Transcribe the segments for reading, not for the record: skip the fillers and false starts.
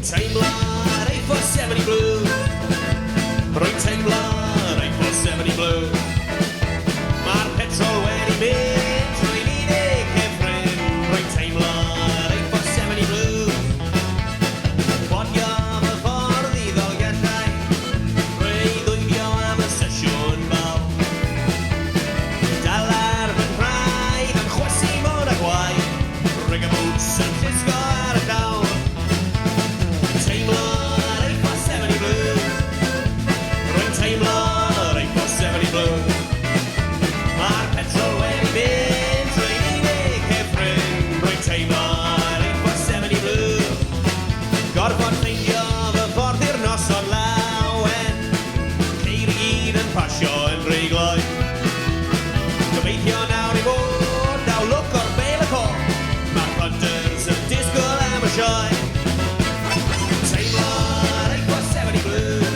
Teimlad 847 Blues. Rwy'n teimlad 847 Blues. Mae'r petrol wedi mynd trwy'n unig cyfrin. Rwy'n teimlad 847 Blues. Bodio fy ffordd i ddolgennau. Breuddwylio am y sesiwn bal. Dal ar fy nhraed am chwysu mod a gwaith. Rig y boots yn llusgo ar y cawl. Teimlad 847 Blues. Rwy'n teimlad 847 Blues. Mae'r petrol wedi mynd trwy'n unig cyfrin. Rwy'n teimlad 847 Blues. Gorfod ffeindio fy ffordd i'r noson lawen. Ceir i gyd yn pasio yn reigloi. Gobeithio nawr i fod daw look o'r beil y côl. Mae'r punters yn disgwyl am y sioe. Teimlad 847 Blues.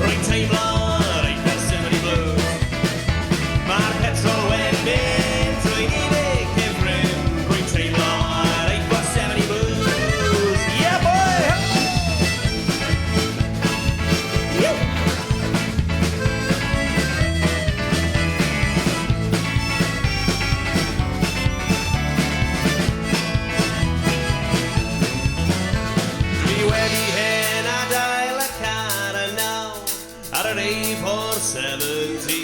Rwy'n teimlad 847 Blues. Mae'r petrol wedi mynd trwy'n unig cyfrin. Rwy'n teimlad 847 Blues. Yeah, boy! Yew! Dwi wedi hen adael y car y naw ar yr A470.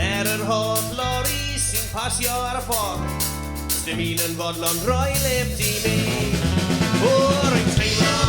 Yr holl lori sy'n pasio ar y ffordd. Dim un yn fodlon rhoi lift i mi. O, rwy'n teimlo